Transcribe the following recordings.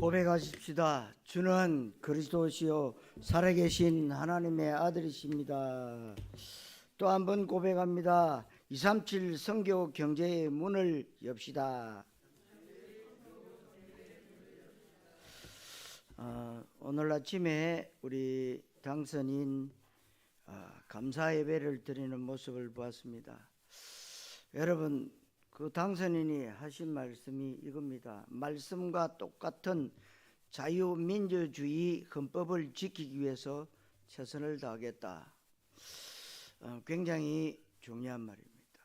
고백하십시다. 주는 그리스도시요 살아계신 하나님의 아들이십니다. 또 한 번 고백합니다. 237 선교 경제의 문을 엽시다. 오늘 아침에 우리 당선인 감사 예배를 드리는 모습을 보았습니다. 여러분, 그 당선인이 하신 말씀이 이겁니다. 말씀과 똑같은 자유민주주의 헌법을 지키기 위해서 최선을 다하겠다. 굉장히 중요한 말입니다.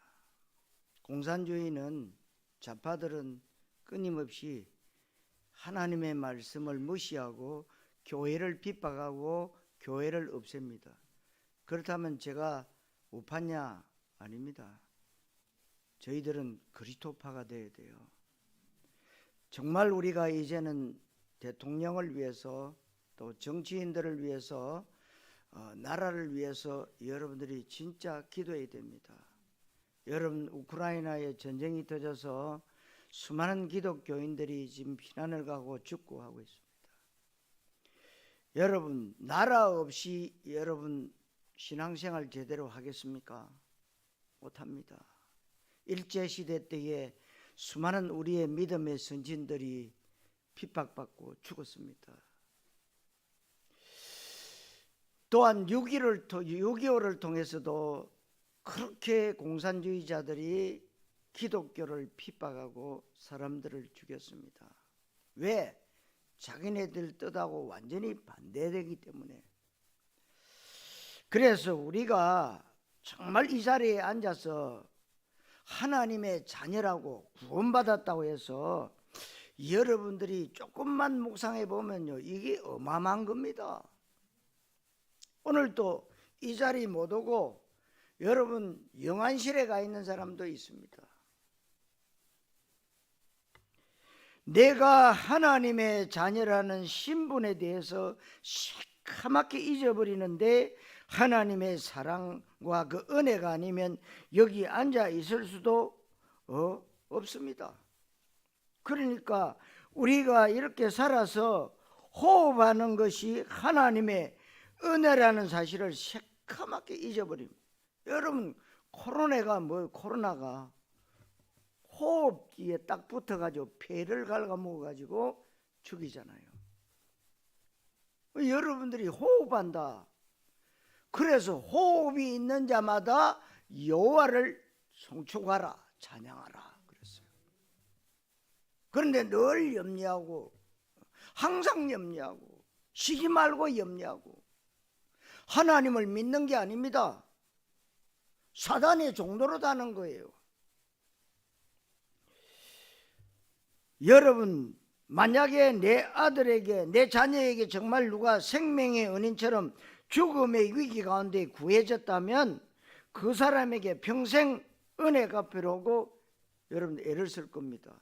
공산주의는 좌파들은 끊임없이 하나님의 말씀을 무시하고 교회를 핍박하고 교회를 없앱니다. 그렇다면 제가 우파냐? 아닙니다. 저희들은 그리스도파가 되어야 돼요. 정말 우리가 이제는 대통령을 위해서 또 정치인들을 위해서 나라를 위해서 여러분들이 진짜 기도해야 됩니다. 여러분, 우크라이나에 전쟁이 터져서 수많은 기독교인들이 지금 피난을 가고 죽고 하고 있습니다. 여러분, 나라 없이 여러분 신앙생활 제대로 하겠습니까? 못합니다. 일제시대 때에 수많은 우리의 믿음의 선진들이 핍박받고 죽었습니다. 또한 6.25를 통해서도 그렇게 공산주의자들이 기독교를 핍박하고 사람들을 죽였습니다. 왜? 자기네들 뜻하고 완전히 반대되기 때문에. 그래서 우리가 정말 이 자리에 앉아서 하나님의 자녀라고 구원받았다고 해서 여러분들이 조금만 묵상해 보면요, 이게 어마어마한 겁니다. 오늘도 이 자리 못 오고 여러분 영안실에 가 있는 사람도 있습니다. 내가 하나님의 자녀라는 신분에 대해서 시커멓게 잊어버리는데 하나님의 사랑과 그 은혜가 아니면 여기 앉아 있을 수도 없습니다. 그러니까 우리가 이렇게 살아서 호흡하는 것이 하나님의 은혜라는 사실을 새카맣게 잊어버립니다. 여러분, 코로나가 호흡기에 딱 붙어가지고 폐를 갉아먹어가지고 죽이잖아요. 여러분들이 호흡한다. 그래서 호흡이 있는 자마다 여호와를 송축하라, 찬양하라 그랬어요. 그런데 늘 염려하고 항상 염려하고 쉬지 말고 염려하고 하나님을 믿는 게 아닙니다. 사단의 종로로 다는 거예요. 여러분, 만약에 내 아들에게 내 자녀에게 정말 누가 생명의 은인처럼 죽음의 위기 가운데 구해졌다면 그 사람에게 평생 은혜가 필요하고 여러분 애를 쓸 겁니다.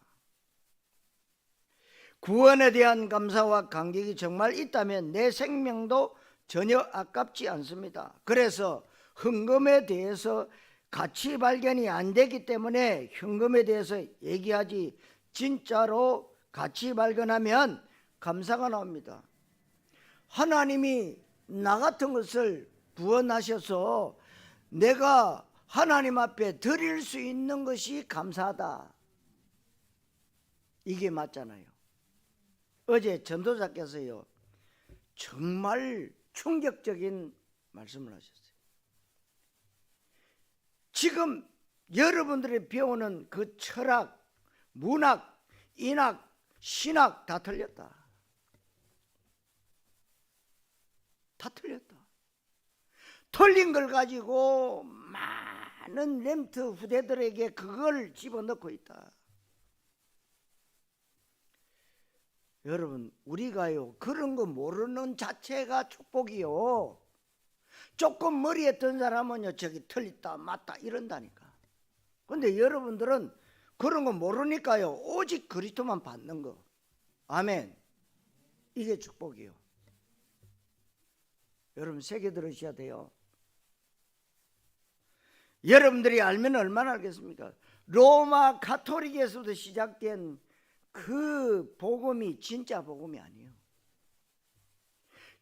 구원에 대한 감사와 감격이 정말 있다면 내 생명도 전혀 아깝지 않습니다. 그래서 헌금에 대해서 가치 발견이 안 되기 때문에 헌금에 대해서 얘기하지, 진짜로 가치 발견하면 감사가 나옵니다. 하나님이 나 같은 것을 구원하셔서 내가 하나님 앞에 드릴 수 있는 것이 감사하다. 이게 맞잖아요. 어제 전도자께서요 정말 충격적인 말씀을 하셨어요. 지금 여러분들이 배우는 그 철학, 문학, 인학, 신학 다 틀렸다. 다 틀렸다. 틀린 걸 가지고 많은 렘트 후대들에게 그걸 집어넣고 있다. 여러분, 우리가요 그런 거 모르는 자체가 축복이요. 조금 머리에 든 사람은요 저기 틀렸다 맞다 이런다니까. 근데 여러분들은 그런 거 모르니까요 오직 그리스도만 받는 거. 아멘. 이게 축복이요. 여러분 새겨 들으셔야 돼요. 여러분들이 알면 얼마나 알겠습니까? 로마 가톨릭에서도 시작된 그 복음이 진짜 복음이 아니에요.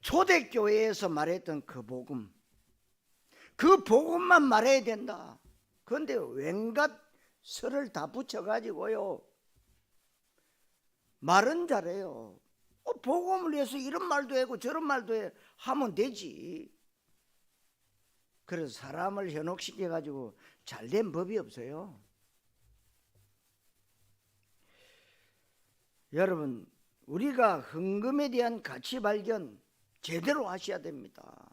초대교회에서 말했던 그 복음, 그 복음만 말해야 된다. 그런데 왠가 설을 다 붙여가지고요, 말은 잘해요. 복음을 위해서 이런 말도 하고 저런 말도 해 하면 되지. 그래서 사람을 현혹시켜가지고 잘된 법이 없어요. 여러분, 우리가 헌금에 대한 가치 발견 제대로 하셔야 됩니다.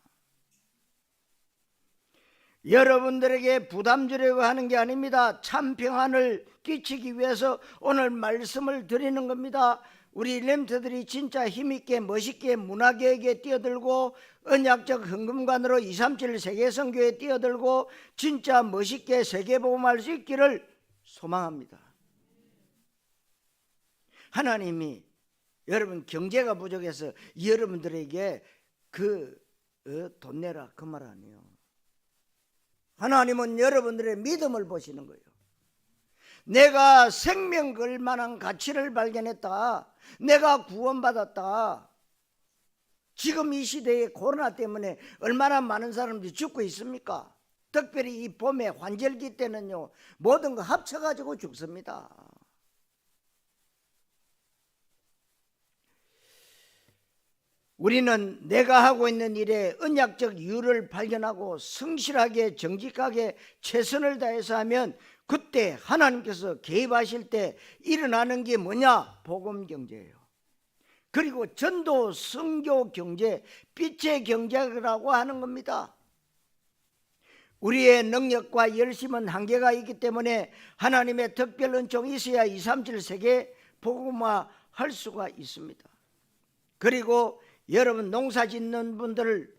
여러분들에게 부담 주려고 하는 게 아닙니다. 참 평안을 끼치기 위해서 오늘 말씀을 드리는 겁니다. 우리 렘터들이 진짜 힘있게 멋있게 문화계획에 뛰어들고 언약적 헌금관으로 237 세계선교에 뛰어들고 진짜 멋있게 세계복음할 수 있기를 소망합니다. 하나님이 여러분 경제가 부족해서 여러분들에게 돈 내라 그 말 아니에요. 하나님은 여러분들의 믿음을 보시는 거예요. 내가 생명 걸 만한 가치를 발견했다. 내가 구원받았다. 지금 이 시대에 코로나 때문에 얼마나 많은 사람들이 죽고 있습니까? 특별히 이 봄에 환절기 때는요, 모든 거 합쳐가지고 죽습니다. 우리는 내가 하고 있는 일에 언약적 이유를 발견하고 성실하게 정직하게 최선을 다해서 하면 그때 하나님께서 개입하실 때 일어나는 게 뭐냐? 복음 경제예요. 그리고 전도 선교 경제, 빛의 경제라고 하는 겁니다. 우리의 능력과 열심은 한계가 있기 때문에 하나님의 특별 은총이 있어야 237 세계 복음화 할 수가 있습니다. 그리고 여러분 농사 짓는 분들을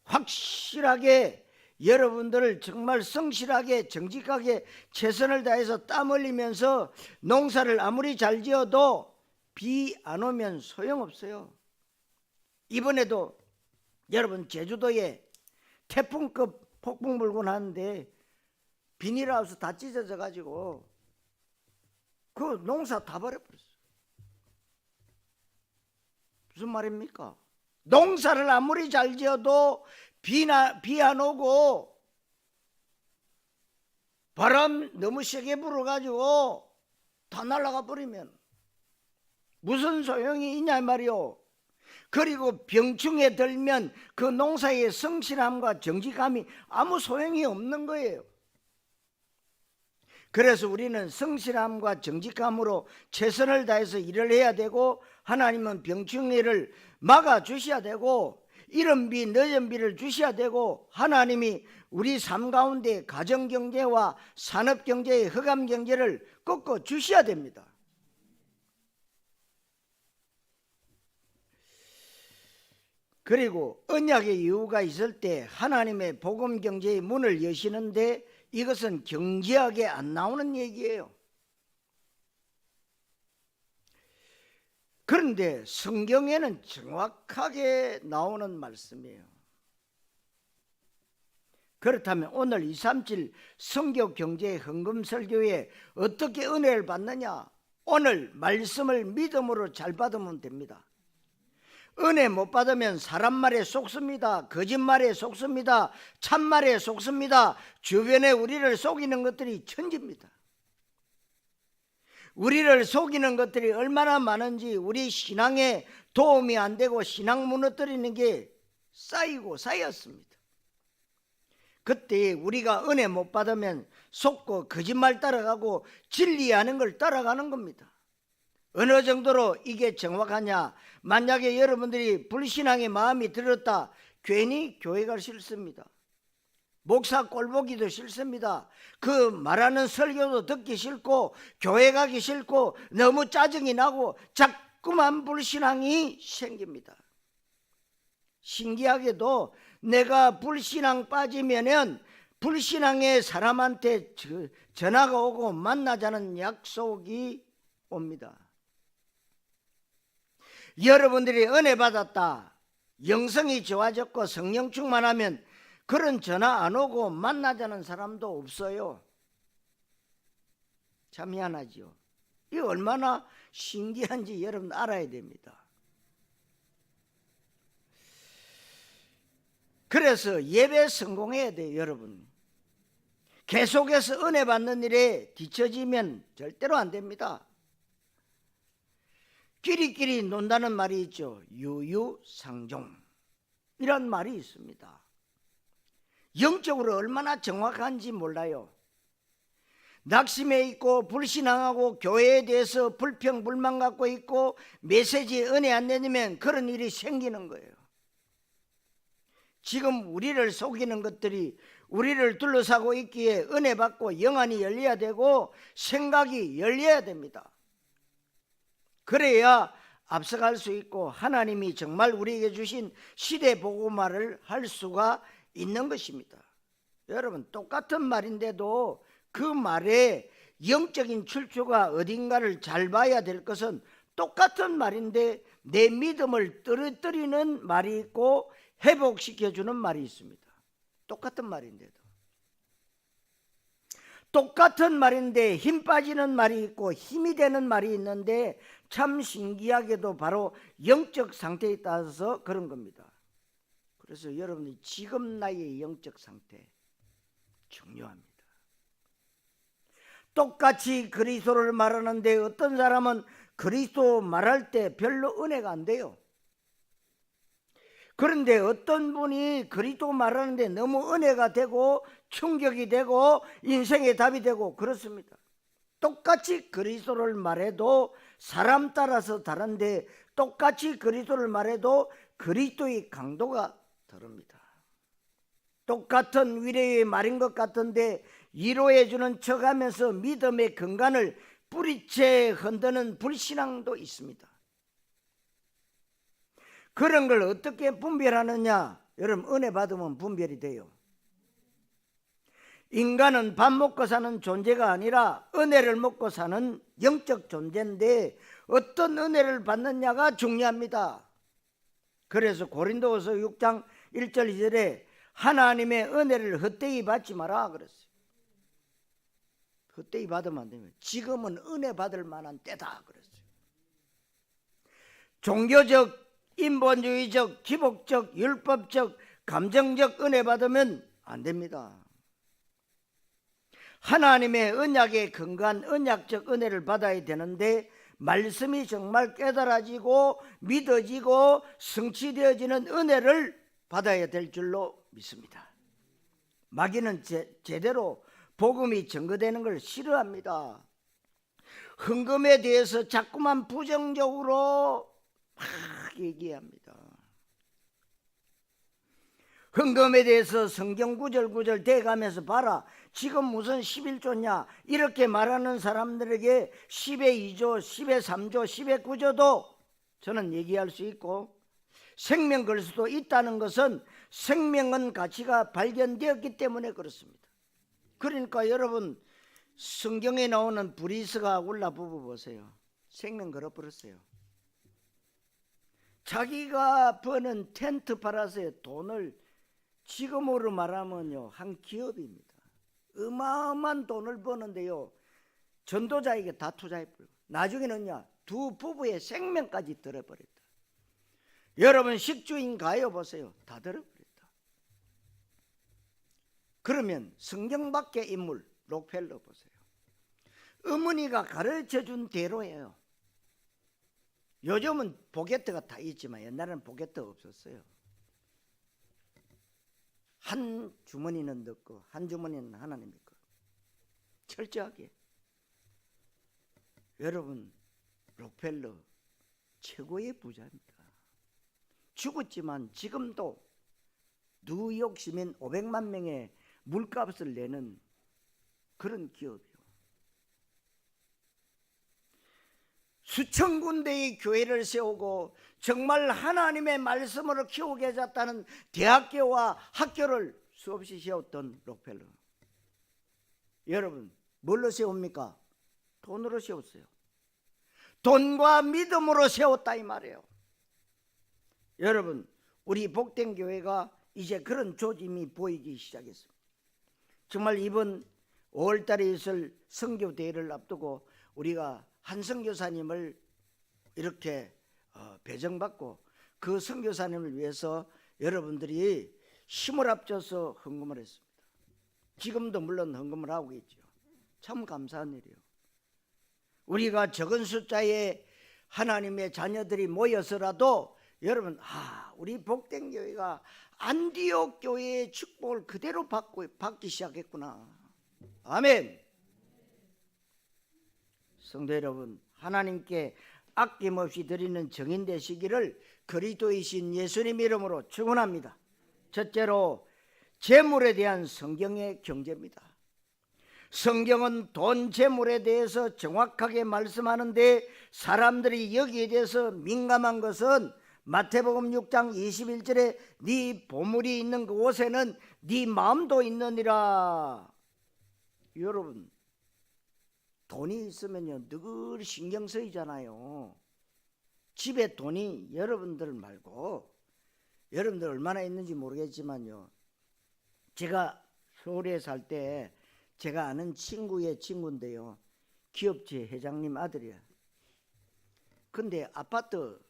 확실하게 여러분들을 정말 성실하게 정직하게 최선을 다해서 땀 흘리면서 농사를 아무리 잘 지어도 비 안 오면 소용없어요. 이번에도 여러분 제주도에 태풍급 폭풍 불고 나는데 비닐하우스 다 찢어져 가지고 그 농사 다 버려버렸어요. 무슨 말입니까? 농사를 아무리 잘 지어도 비 안 오고 바람 너무 세게 불어가지고 다 날아가 버리면 무슨 소용이 있냐 말이요. 그리고 병충해 들면 그 농사의 성실함과 정직함이 아무 소용이 없는 거예요. 그래서 우리는 성실함과 정직함으로 최선을 다해서 일을 해야 되고 하나님은 병충해를 막아주셔야 되고 이른 비 늦은 비를 주셔야 되고 하나님이 우리 삶 가운데 가정경제와 산업경제의 흑암경제를 꺾어 주셔야 됩니다. 그리고 언약의 이유가 있을 때 하나님의 복음경제의 문을 여시는데 이것은 경제학에 안 나오는 얘기예요. 그런데 성경에는 정확하게 나오는 말씀이에요. 그렇다면 오늘 237 선교경제 헌금설교에 어떻게 은혜를 받느냐? 오늘 말씀을 믿음으로 잘 받으면 됩니다. 은혜 못 받으면 사람 말에 속습니다. 거짓말에 속습니다. 참말에 속습니다. 주변에 우리를 속이는 것들이 천지입니다. 우리를 속이는 것들이 얼마나 많은지 우리 신앙에 도움이 안 되고 신앙 무너뜨리는 게 쌓이고 쌓였습니다. 그때 우리가 은혜 못 받으면 속고 거짓말 따라가고 진리하는 걸 따라가는 겁니다. 어느 정도로 이게 정확하냐? 만약에 여러분들이 불신앙의 마음이 들었다, 괜히 교회 가 싫습니다. 목사 꼴보기도 싫습니다. 그 말하는 설교도 듣기 싫고 교회 가기 싫고 너무 짜증이 나고 자꾸만 불신앙이 생깁니다. 신기하게도 내가 불신앙 빠지면은 불신앙의 사람한테 전화가 오고 만나자는 약속이 옵니다. 여러분들이 은혜 받았다, 영성이 좋아졌고 성령 충만하면 그런 전화 안 오고 만나자는 사람도 없어요. 참 희한하지요. 이 얼마나 신기한지 여러분 알아야 됩니다. 그래서 예배 성공해야 돼요, 여러분. 계속해서 은혜 받는 일에 뒤처지면 절대로 안 됩니다. 끼리끼리 논다는 말이 있죠. 유유상종 이런 말이 있습니다. 영적으로 얼마나 정확한지 몰라요. 낙심해 있고 불신앙하고 교회에 대해서 불평 불만 갖고 있고 메시지에 은혜 안 내리면 그런 일이 생기는 거예요. 지금 우리를 속이는 것들이 우리를 둘러싸고 있기에 은혜 받고 영안이 열려야 되고 생각이 열려야 됩니다. 그래야 앞서갈 수 있고 하나님이 정말 우리에게 주신 시대 복음화를 할 수가 있는 것입니다. 여러분, 똑같은 말인데도 그 말에 영적인 출처가 어딘가를 잘 봐야 될 것은 똑같은 말인데 내 믿음을 떨어뜨리는 말이 있고 회복시켜주는 말이 있습니다. 똑같은 말인데도. 똑같은 말인데 힘 빠지는 말이 있고 힘이 되는 말이 있는데 참 신기하게도 바로 영적 상태에 따라서 그런 겁니다. 그래서 여러분이 지금 나의 영적 상태 중요합니다. 똑같이 그리스도를 말하는데 어떤 사람은 그리스도 말할 때 별로 은혜가 안 돼요. 그런데 어떤 분이 그리스도 말하는데 너무 은혜가 되고 충격이 되고 인생의 답이 되고 그렇습니다. 똑같이 그리스도를 말해도 사람 따라서 다른데 똑같이 그리스도를 말해도 그리스도의 강도가 다릅니다. 똑같은 위로의 말인 것 같은데 위로해 주는 척하면서 믿음의 근간을 뿌리채 흔드는 불신앙도 있습니다. 그런 걸 어떻게 분별하느냐? 여러분, 은혜 받으면 분별이 돼요. 인간은 밥 먹고 사는 존재가 아니라 은혜를 먹고 사는 영적 존재인데 어떤 은혜를 받느냐가 중요합니다. 그래서 고린도후서 6장 1절 2절에 하나님의 은혜를 헛되이 받지 마라 그랬어요. 헛되이 받으면 안 됩니다. 지금은 은혜 받을 만한 때다 그랬어요. 종교적, 인본주의적, 기복적, 율법적, 감정적 은혜 받으면 안 됩니다. 하나님의 언약에 근거한 언약적 은혜를 받아야 되는데 말씀이 정말 깨달아지고 믿어지고 성취되어지는 은혜를 받아야 될 줄로 믿습니다. 마귀는 제대로 복음이 증거되는 걸 싫어합니다. 헌금에 대해서 자꾸만 부정적으로 막 얘기합니다. 헌금에 대해서 성경 구절 대가면서 봐라, 지금 무슨 11조냐 이렇게 말하는 사람들에게 10의 2조, 10의 3조, 10의 9조도 저는 얘기할 수 있고 생명 걸 수도 있다는 것은 생명은 가치가 발견되었기 때문에 그렇습니다. 그러니까 여러분, 성경에 나오는 브리스가 울라 부부 보세요. 생명 걸어버렸어요. 자기가 버는 텐트 팔아서 돈을 지금으로 말하면요 한 기업입니다. 어마어마한 돈을 버는데요 전도자에게 다 투자해버리고 나중에는요 두 부부의 생명까지 들어버렸다. 여러분 식주인 가요 보세요. 다 들어버렸다. 그러면 성경 밖의 인물 록펠러 보세요. 어머니가 가르쳐준 대로예요. 요즘은 보게트가 다 있지만 옛날에는 보게트 없었어요. 한 주머니는 넣고 한 주머니는 하나님의 것. 철저하게. 여러분, 록펠러 최고의 부자입니다. 죽었지만 지금도 뉴욕 시민 500만 명의 물값을 내는 그런 기업이요. 수천 군데의 교회를 세우고 정말 하나님의 말씀으로 키우겠다는 대학교와 학교를 수없이 세웠던 록펠러. 여러분, 뭘로 세웁니까? 돈으로 세웠어요. 돈과 믿음으로 세웠다 이 말이에요. 여러분, 우리 복된 교회가 이제 그런 조짐이 보이기 시작했습니다. 정말 이번 5월달에 있을 선교대회를 앞두고 우리가 한 선교사님을 이렇게 배정받고 그 선교사님을 위해서 여러분들이 힘을 합쳐서 헌금을 했습니다. 지금도 물론 헌금을 하고 있죠. 참 감사한 일이에요. 우리가 적은 숫자의 하나님의 자녀들이 모여서라도 여러분, 우리 복된 교회가 안디옥 교회의 축복을 그대로 받기 시작했구나. 아멘. 성도 여러분, 하나님께 아낌없이 드리는 정인 되시기를 그리스도이신 예수님 이름으로 축원합니다. 첫째로 재물에 대한 성경의 경제입니다. 성경은 돈, 재물에 대해서 정확하게 말씀하는데 사람들이 여기에 대해서 민감한 것은 마태복음 6장 21절에 네 보물이 있는 그곳에는 네 마음도 있느니라. 여러분, 돈이 있으면요 늘 신경 쓰이잖아요. 집에 돈이 여러분들 말고, 여러분들 얼마나 있는지 모르겠지만요, 제가 서울에 살 때 제가 아는 친구의 친구인데요, 기업체 회장님 아들이야. 근데 아파트,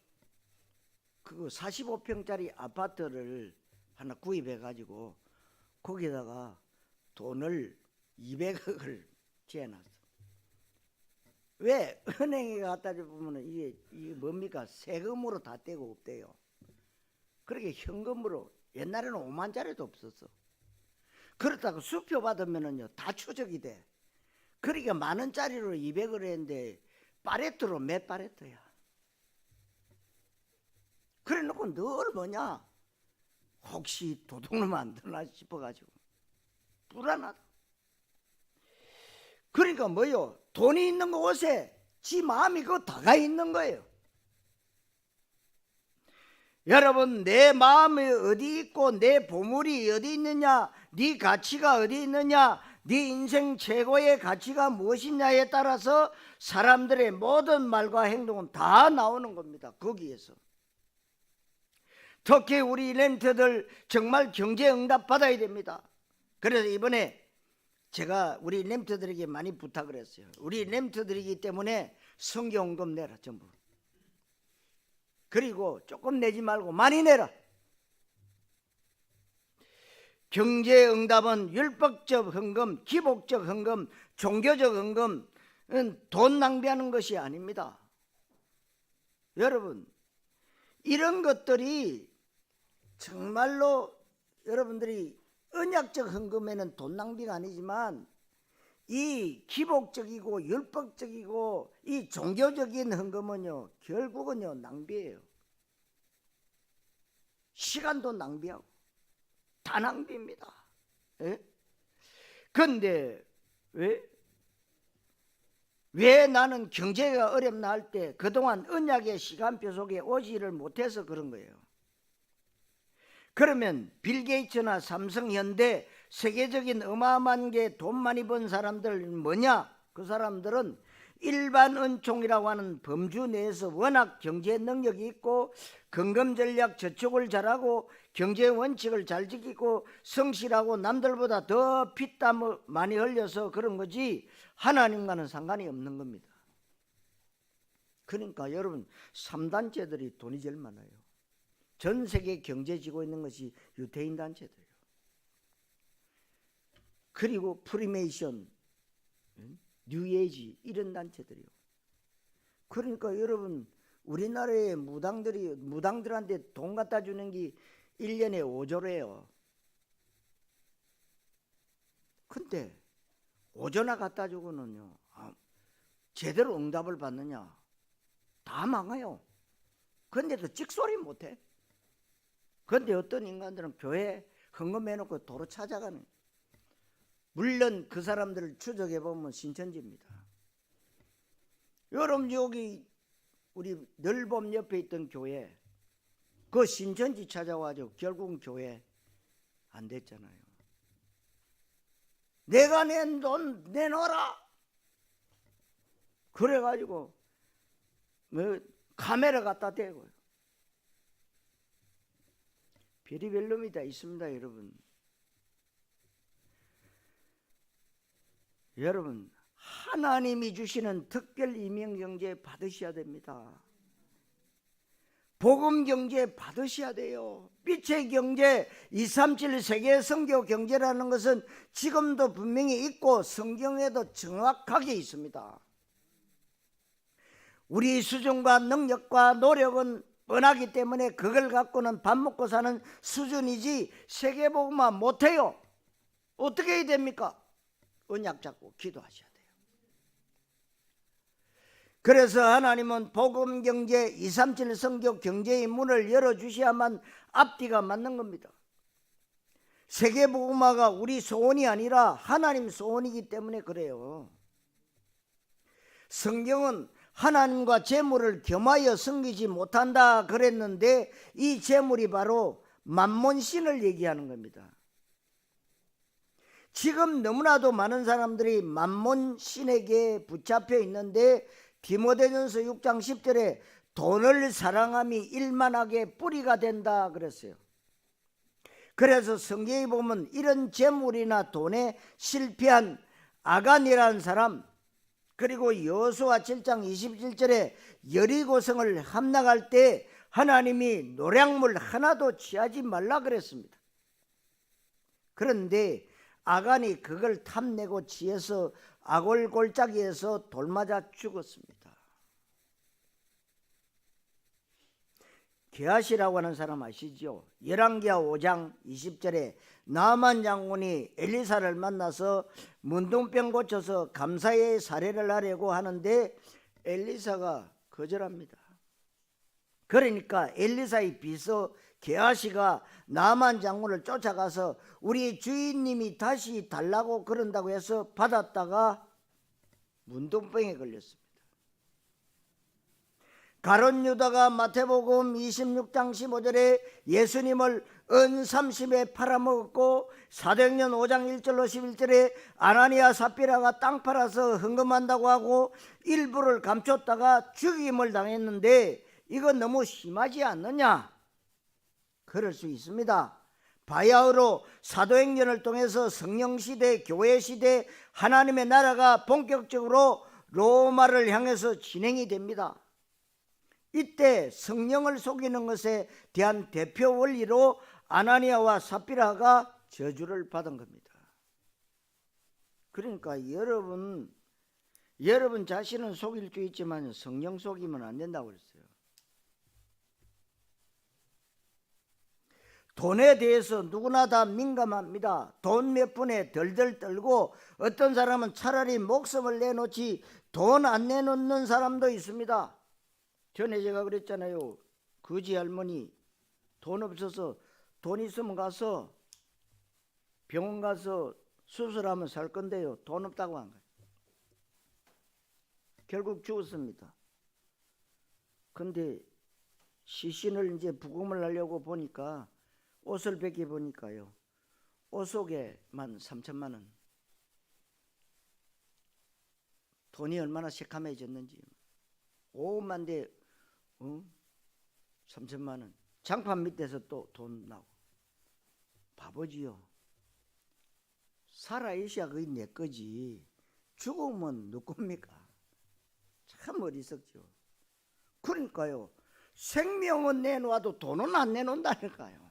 그 45평짜리 아파트를 하나 구입해 가지고 거기다가 돈을 200억을 지어놨어. 왜? 은행에 갖다 보면 이게 뭡니까? 세금으로 다 떼고 없대요. 그렇게 현금으로, 옛날에는 5만짜리도 없었어. 그렇다고 수표 받으면은요 다 추적이 돼. 그러니까 만원짜리로 200을 했는데 파레트로 몇 파레트야. 그래 놓고 늘 뭐냐, 혹시 도둑놈 안 드나 싶어가지고 불안하다. 그러니까 뭐요, 돈이 있는 곳에 지 마음이 그거 다가 있는 거예요. 여러분, 내 마음이 어디 있고 내 보물이 어디 있느냐, 네 가치가 어디 있느냐, 네 인생 최고의 가치가 무엇이냐에 따라서 사람들의 모든 말과 행동은 다 나오는 겁니다. 거기에서. 특히 우리 렘터들 정말 경제 응답 받아야 됩니다. 그래서 이번에 제가 우리 렘터들에게 많이 부탁을 했어요. 우리 렘터들이기 때문에 성경금 내라 전부. 그리고 조금 내지 말고 많이 내라. 경제 응답은 율법적 헌금, 기복적 헌금, 종교적 헌금은 돈 낭비하는 것이 아닙니다. 여러분, 이런 것들이 정말로 여러분들이 언약적 헌금에는 돈 낭비가 아니지만 이 기복적이고 율법적이고 이 종교적인 헌금은요 결국은요 낭비예요. 시간도 낭비하고 다 낭비입니다. 그런데 왜 나는 경제가 어렵나 할 때 그동안 언약의 시간표 속에 오지를 못해서 그런 거예요. 그러면 빌 게이츠나 삼성, 현대, 세계적인 어마어마한 게 돈 많이 번 사람들 뭐냐? 그 사람들은 일반 은총이라고 하는 범주 내에서 워낙 경제 능력이 있고 건금 전략 저축을 잘하고 경제 원칙을 잘 지키고 성실하고 남들보다 더 피땀을 많이 흘려서 그런 거지 하나님과는 상관이 없는 겁니다. 그러니까 여러분, 3단체들이 돈이 제일 많아요. 전 세계 경제 지고 있는 것이 유태인 단체들이에요. 그리고 프리메이션, 뉴에이지 이런 단체들이요. 그러니까 여러분, 우리나라의 무당들한테 돈 갖다 주는 게 1년에 5조래요. 근데 5조나 갖다 주고는요 제대로 응답을 받느냐? 다 망해요. 근데도 찍소리 못해. 그런데 어떤 인간들은 교회 헌금해놓고 도로 찾아가는, 물론 그 사람들을 추적해보면 신천지입니다. 여러분, 여기 우리 늘봄 옆에 있던 교회, 그 신천지 찾아와가지고 결국은 교회 안 됐잖아요. 내가 낸 돈 내놔라 그래가지고 뭐 카메라 갖다 대고요. 별의별 놈이 다 있습니다. 여러분, 하나님이 주시는 특별 이명경제 받으셔야 됩니다. 복음 경제 받으셔야 돼요. 빛의 경제 237 세계 선교 경제라는 것은 지금도 분명히 있고 성경에도 정확하게 있습니다. 우리 수준과 능력과 노력은 뻔하기 때문에 그걸 갖고는 밥 먹고 사는 수준이지 세계복음화 못해요. 어떻게 해야 됩니까? 언약 잡고 기도하셔야 돼요. 그래서 하나님은 복음 경제 237 선교 경제의 문을 열어주셔야만 앞뒤가 맞는 겁니다. 세계복음화가 우리 소원이 아니라 하나님 소원이기 때문에 그래요. 성경은 하나님과 재물을 겸하여 섬기지 못한다 그랬는데 이 재물이 바로 만몬신을 얘기하는 겁니다. 지금 너무나도 많은 사람들이 만몬신에게 붙잡혀 있는데 디모데전서 6장 10절에 돈을 사랑함이 일만하게 뿌리가 된다 그랬어요. 그래서 성경에 보면 이런 재물이나 돈에 실패한 아간이라는 사람, 그리고 여호수아 7장 27절에 여리고성을 함락할 때 하나님이 노략물 하나도 취하지 말라 그랬습니다. 그런데 아간이 그걸 탐내고 취해서 아골골짜기에서 돌 맞아 죽었습니다. 게하시라고 하는 사람 아시죠? 열왕기하 5장 20절에 나만 장군이 엘리사를 만나서 문둥병 고쳐서 감사의 사례를 하려고 하는데 엘리사가 거절합니다. 그러니까 엘리사의 비서 게하시가 나만 장군을 쫓아가서 우리 주인님이 다시 달라고 그런다고 해서 받았다가 문둥병에 걸렸습니다. 가룟 유다가 마태복음 26장 15절에 예수님을 은 30에 팔아먹었고 사도행전 5장 1절로 11절에 아나니아 삽비라가 땅 팔아서 헌금한다고 하고 일부를 감췄다가 죽임을 당했는데 이건 너무 심하지 않느냐? 그럴 수 있습니다. 바야흐로 사도행전을 통해서 성령시대, 교회시대, 하나님의 나라가 본격적으로 로마를 향해서 진행이 됩니다. 이때 성령을 속이는 것에 대한 대표 원리로 아나니아와 삽비라가 저주를 받은 겁니다. 그러니까 여러분 자신은 속일 수 있지만 성령 속이면 안 된다고 그랬어요. 돈에 대해서 누구나 다 민감합니다. 돈 몇 푼에 덜덜 떨고 어떤 사람은 차라리 목숨을 내놓지 돈 안 내놓는 사람도 있습니다. 전에 제가 그랬잖아요. 거지 할머니 돈 없어서 돈 있으면 가서 병원 가서 수술하면 살 건데요. 돈 없다고 한 거예요. 결국 죽었습니다. 근데 시신을 이제 부검을 하려고 보니까 옷을 벗겨 보니까요. 옷 속에만 3천만 원. 돈이 얼마나 새카매졌는지. 5만 대 3천만 원. 장판 밑에서 또 돈 나고. 바보지요. 살아있어야 그게 내 거지. 죽으면 누 겁니까? 참 어리석죠. 그러니까요. 생명은 내놓아도 돈은 안 내놓는다니까요.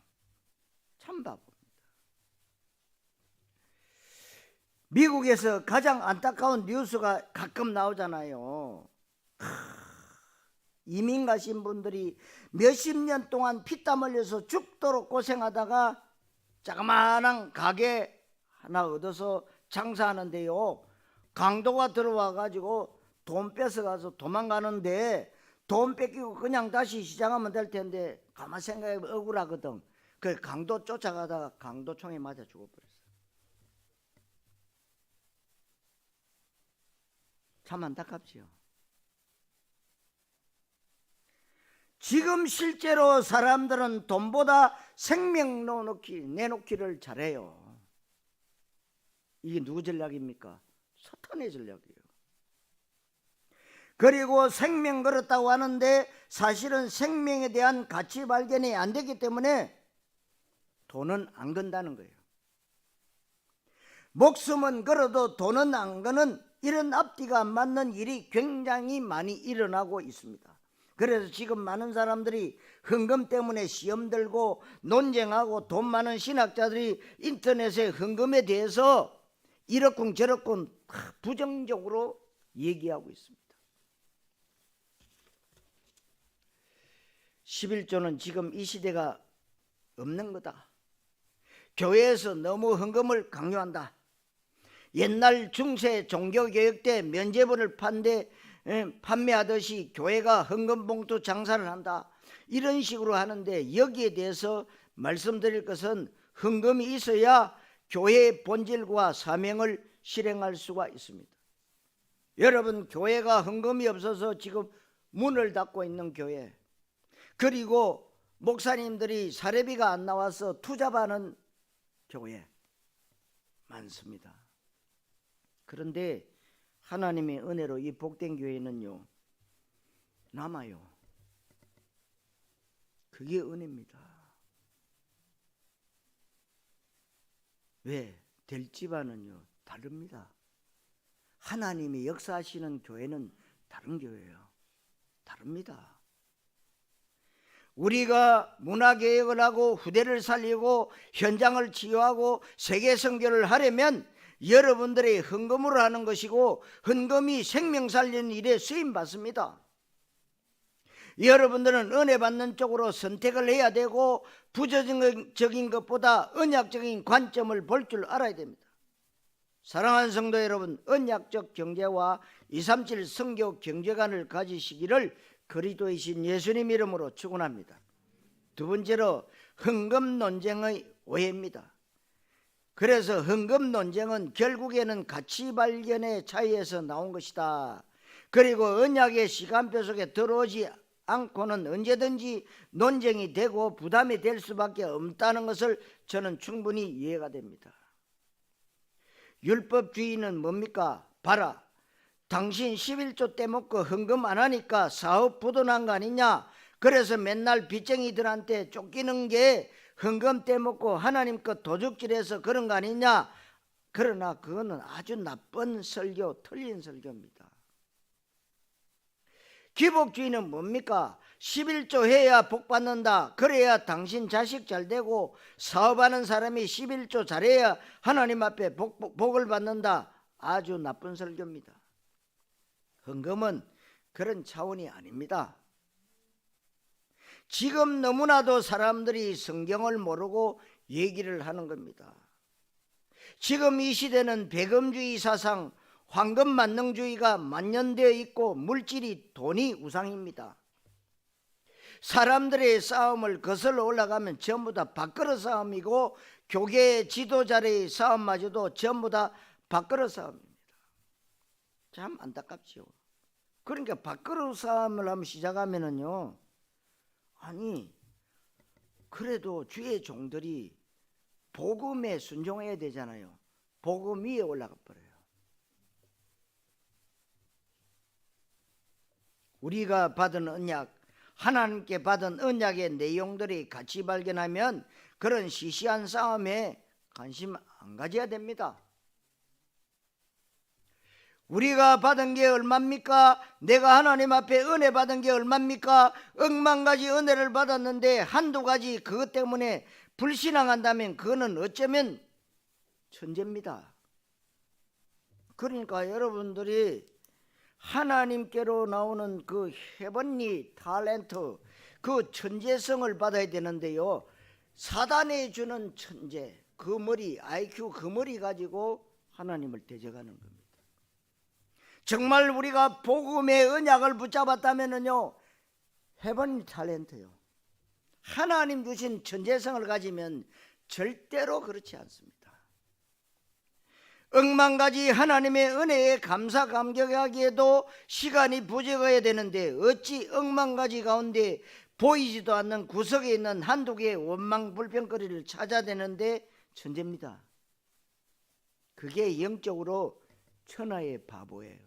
참 바쁩니다. 미국에서 가장 안타까운 뉴스가 가끔 나오잖아요. 이민 가신 분들이 몇십 년 동안 피땀 흘려서 죽도록 고생하다가 자그마한 가게 하나 얻어서 장사하는데요. 강도가 들어와 가지고 돈 뺏어가서 도망가는데 돈 뺏기고 그냥 다시 시작하면 될 텐데 가만 생각해보면 억울하거든. 그 강도 쫓아가다가 강도총에 맞아 죽어버렸어. 참 안타깝지요. 지금 실제로 사람들은 돈보다 생명 내놓기를 잘해요. 이게 누구 전략입니까? 사탄의 전략이에요. 그리고 생명 걸었다고 하는데 사실은 생명에 대한 가치 발견이 안 되기 때문에 돈은 안 건다는 거예요. 목숨은 걸어도 돈은 안 거는 이런 앞뒤가 안 맞는 일이 굉장히 많이 일어나고 있습니다. 그래서 지금 많은 사람들이 헌금 때문에 시험 들고 논쟁하고 돈 많은 신학자들이 인터넷에 헌금에 대해서 이렇군 저렇군 부정적으로 얘기하고 있습니다. 11조는 지금 이 시대가 없는 거다. 교회에서 너무 헌금을 강요한다. 옛날 중세 종교개혁 때 면죄부를 판매하듯이 교회가 헌금 봉투 장사를 한다. 이런 식으로 하는데 여기에 대해서 말씀드릴 것은 헌금이 있어야 교회의 본질과 사명을 실행할 수가 있습니다. 여러분, 교회가 헌금이 없어서 지금 문을 닫고 있는 교회, 그리고 목사님들이 사례비가 안 나와서 투잡하는 교회 많습니다. 그런데 하나님의 은혜로 이 복된 교회는요 남아요. 그게 은혜입니다. 왜? 될 집안은요 다릅니다. 하나님이 역사하시는 교회는 다른 교회예요. 다릅니다. 우리가 문화개혁을 하고 후대를 살리고 현장을 치유하고 세계 선교를 하려면 여러분들의 헌금으로 하는 것이고, 헌금이 생명 살리는 일에 쓰임받습니다. 여러분들은 은혜 받는 쪽으로 선택을 해야 되고 부정적인 것보다 언약적인 관점을 볼 줄 알아야 됩니다. 사랑하는 성도 여러분, 언약적 경제와 237 선교 경제관을 가지시기를 그리스도이신 예수님 이름으로 축원합니다. 두 번째로 헌금 논쟁의 오해입니다. 그래서 헌금 논쟁은 결국에는 가치 발견의 차이에서 나온 것이다. 그리고 언약의 시간표 속에 들어오지 않고는 언제든지 논쟁이 되고 부담이 될 수밖에 없다는 것을 저는 충분히 이해가 됩니다. 율법주의는 뭡니까? 봐라, 당신 11조 떼먹고 헌금 안 하니까 사업 부도난 거 아니냐? 그래서 맨날 빚쟁이들한테 쫓기는 게 헌금 떼먹고 하나님 것 도둑질해서 그런 거 아니냐? 그러나 그거는 아주 나쁜 설교, 틀린 설교입니다. 기복주의는 뭡니까? 11조 해야 복 받는다. 그래야 당신 자식 잘 되고 사업하는 사람이 11조 잘해야 하나님 앞에 복을 받는다. 아주 나쁜 설교입니다. 헌금은 그런 차원이 아닙니다. 지금 너무나도 사람들이 성경을 모르고 얘기를 하는 겁니다. 지금 이 시대는 배금주의 사상, 황금만능주의가 만연되어 있고 물질이 돈이 우상입니다. 사람들의 싸움을 거슬러 올라가면 전부 다 밥그릇 싸움이고 교계 지도자의 싸움마저도 전부 다 밥그릇 싸움입니다. 참 안타깝죠. 그러니까 밥그릇 싸움을 한번 시작하면은요, 아니 그래도 주의 종들이 복음에 순종해야 되잖아요. 복음 위에 올라가 버려요. 우리가 받은 언약, 하나님께 받은 언약의 내용들이 같이 발견하면 그런 시시한 싸움에 관심 안 가져야 됩니다. 우리가 받은 게 얼마입니까? 내가 하나님 앞에 은혜 받은 게 얼마입니까? 억만 가지 은혜를 받았는데 한두 가지 그것 때문에 불신앙한다면 그거는 어쩌면 천재입니다. 그러니까 여러분들이 하나님께로 나오는 그 헤븐리 탤런트, 그 천재성을 받아야 되는데요, 사단이 주는 천재, 그 머리, IQ 그 머리 가지고 하나님을 대적하는 겁니다. 정말 우리가 복음의 언약을 붙잡았다면요, 헤븐리 탤런트요, 하나님 주신 천재성을 가지면 절대로 그렇지 않습니다. 억만 가지 하나님의 은혜에 감사 감격하기에도 시간이 부족해야 되는데 어찌 억만 가지 가운데 보이지도 않는 구석에 있는 한두 개의 원망 불평거리를 찾아내는데 천재입니다. 그게 영적으로 천하의 바보예요.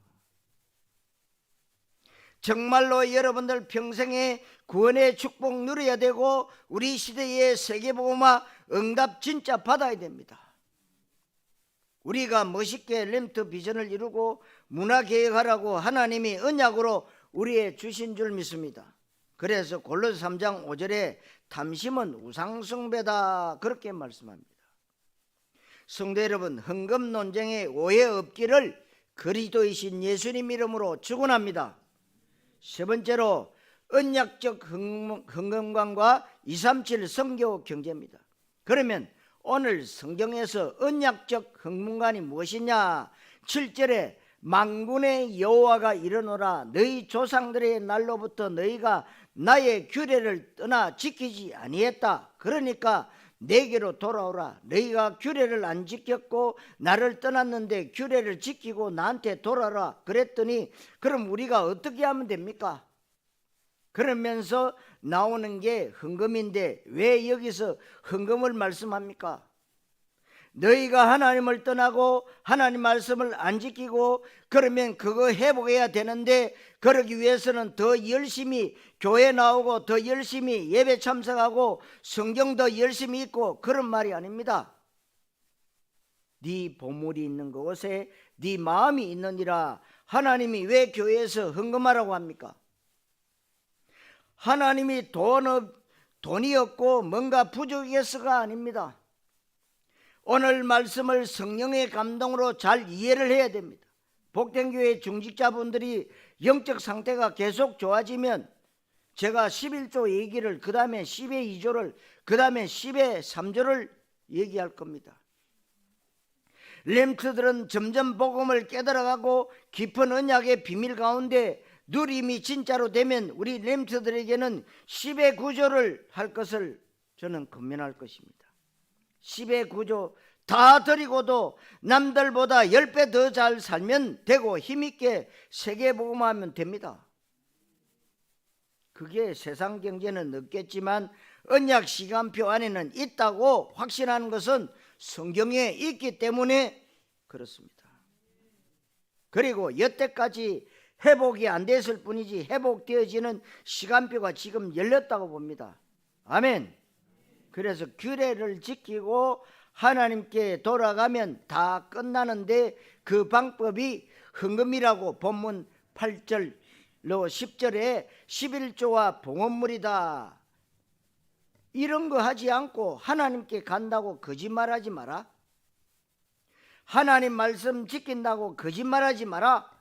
정말로 여러분들 평생에 구원의 축복 누려야 되고 우리 시대의 세계복음화 응답 진짜 받아야 됩니다. 우리가 멋있게 램트 비전을 이루고 문화개혁하라고 하나님이 언약으로 우리에 주신 줄 믿습니다. 그래서 골로새 3장 5절에 탐심은 우상숭배다 그렇게 말씀합니다. 성도 여러분, 헌금 논쟁에 오해 없기를 그리스도이신 예수님 이름으로 축원합니다. 세 번째로 언약적 헌금관과 237 선교 경제입니다. 그러면 오늘 성경에서 언약적 헌금관이 무엇이냐? 7절에 만군의 여호와가 이르노라 너희 조상들의 날로부터 너희가 나의 규례를 떠나 지키지 아니했다. 그러니까 내게로 돌아오라. 너희가 규례를 안 지켰고 나를 떠났는데 규례를 지키고 나한테 돌아라 그랬더니 그럼 우리가 어떻게 하면 됩니까? 그러면서 나오는 게 헌금인데 왜 여기서 헌금을 말씀합니까? 너희가 하나님을 떠나고 하나님 말씀을 안 지키고 그러면 그거 회복해야 되는데 그러기 위해서는 더 열심히 교회 나오고 더 열심히 예배 참석하고 성경 더 열심히 읽고 그런 말이 아닙니다. 네 보물이 있는 곳에 네 마음이 있느니라. 하나님이 왜 교회에서 헌금하라고 합니까? 하나님이 돈이 없고 뭔가 부족해서가 아닙니다. 오늘 말씀을 성령의 감동으로 잘 이해를 해야 됩니다. 복된교회 중직자분들이 영적 상태가 계속 좋아지면 제가 11조 얘기를 그 다음에 10의 2조를 그 다음에 10의 3조를 얘기할 겁니다. 렘트들은 점점 복음을 깨달아가고 깊은 언약의 비밀 가운데 누림이 진짜로 되면 우리 렘트들에게는 10의 9조를 할 것을 저는 권면할 것입니다. 10의 9조 다 드리고도 남들보다 10배 더 잘 살면 되고 힘있게 세계복음하면 됩니다. 그게 세상 경제는 없겠지만 언약 시간표 안에는 있다고 확신하는 것은 성경에 있기 때문에 그렇습니다. 그리고 여태까지 회복이 안 됐을 뿐이지 회복되어지는 시간표가 지금 열렸다고 봅니다. 아멘. 그래서 규례를 지키고 하나님께 돌아가면 다 끝나는데 그 방법이 헌금이라고 본문 8절로 10절에 11조와 봉헌물이다. 이런 거 하지 않고 하나님께 간다고 거짓말하지 마라. 하나님 말씀 지킨다고 거짓말하지 마라.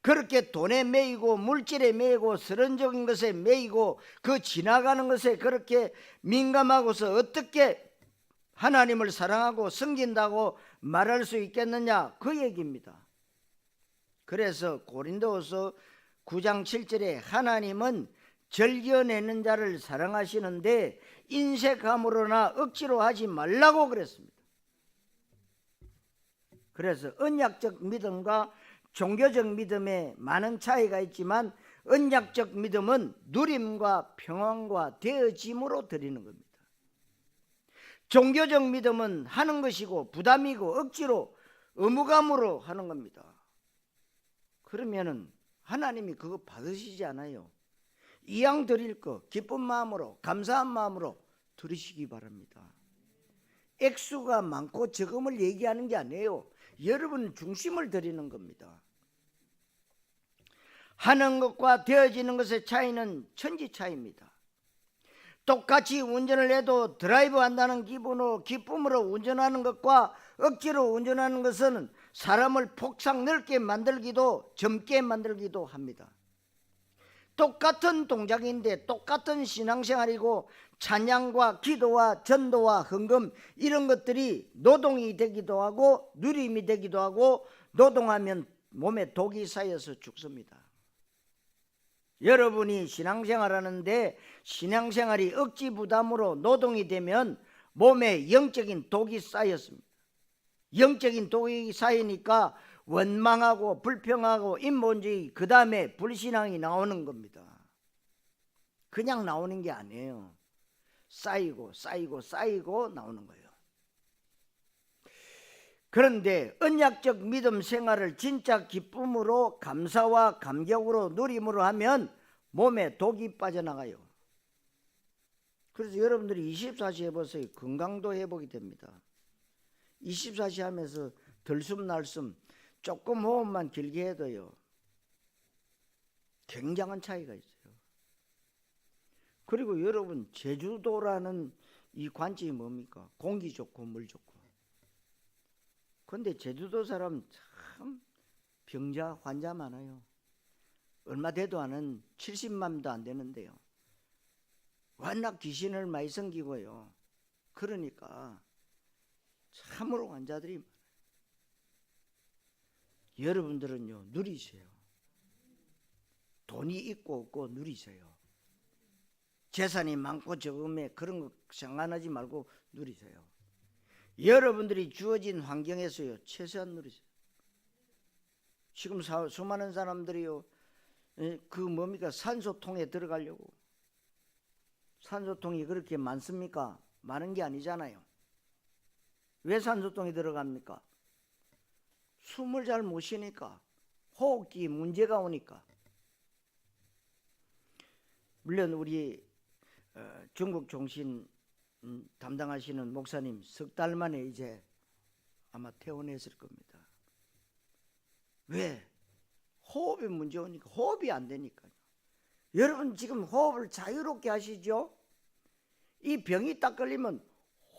그렇게 돈에 매이고 물질에 매이고 서론적인 것에 매이고 그 지나가는 것에 그렇게 민감하고서 어떻게 하나님을 사랑하고 섬긴다고 말할 수 있겠느냐 그 얘기입니다. 그래서 고린도후서 9장 7절에 하나님은 즐겨내는 자를 사랑하시는데 인색함으로나 억지로 하지 말라고 그랬습니다. 그래서 언약적 믿음과 종교적 믿음에 많은 차이가 있지만 언약적 믿음은 누림과 평안과 되어짐으로 드리는 겁니다. 종교적 믿음은 하는 것이고 부담이고 억지로 의무감으로 하는 겁니다. 그러면은 하나님이 그거 받으시지 않아요. 이왕 드릴 거 기쁜 마음으로 감사한 마음으로 드리시기 바랍니다. 액수가 많고 적음을 얘기하는 게 아니에요. 여러분 중심을 드리는 겁니다. 하는 것과 되어지는 것의 차이는 천지 차이입니다. 똑같이 운전을 해도 드라이브 한다는 기쁨으로 운전하는 것과 억지로 운전하는 것은 사람을 폭삭 넓게 만들기도 젊게 만들기도 합니다. 똑같은 동작인데 똑같은 신앙생활이고 찬양과 기도와 전도와 헌금 이런 것들이 노동이 되기도 하고 누림이 되기도 하고 노동하면 몸에 독이 쌓여서 죽습니다. 여러분이 신앙생활하는데 신앙생활이 억지 부담으로 노동이 되면 몸에 영적인 독이 쌓였습니다. 영적인 독이 쌓이니까 원망하고 불평하고 인본주의 그 다음에 불신앙이 나오는 겁니다. 그냥 나오는 게 아니에요. 쌓이고 나오는 거예요. 그런데 언약적 믿음 생활을 진짜 기쁨으로 감사와 감격으로 누림으로 하면 몸에 독이 빠져나가요. 그래서 여러분들이 24시 해보세요. 건강도 회복이 됩니다. 24시 하면서 들숨 날숨 조금 호흡만 길게 해도요 굉장한 차이가 있어요. 그리고 여러분 제주도라는 이 관점이 뭡니까? 공기 좋고 물 좋고. 근데 제주도 사람 참 병자 환자 많아요. 얼마 돼도 않은 70만도 안 되는데요 워낙 귀신을 많이 섬기고요. 그러니까 참으로 환자들이 많아요. 여러분들은요 누리세요. 돈이 있고 없고 누리세요. 재산이 많고 적음에 그런 거 상관하지 말고 누리세요. 여러분들이 주어진 환경에서요 최소한 누리세요. 지금 수많은 사람들이요 그 뭡니까 산소통에 들어가려고. 산소통이 그렇게 많습니까? 많은 게 아니잖아요. 왜 산소통에 들어갑니까? 숨을 잘 못 쉬니까. 호흡기 문제가 오니까. 물론 우리 중국 종신 담당하시는 목사님 석 달 만에 이제 아마 퇴원했을 겁니다. 왜? 호흡에 문제 오니까. 호흡이 안 되니까요. 여러분 지금 호흡을 자유롭게 하시죠? 이 병이 딱 걸리면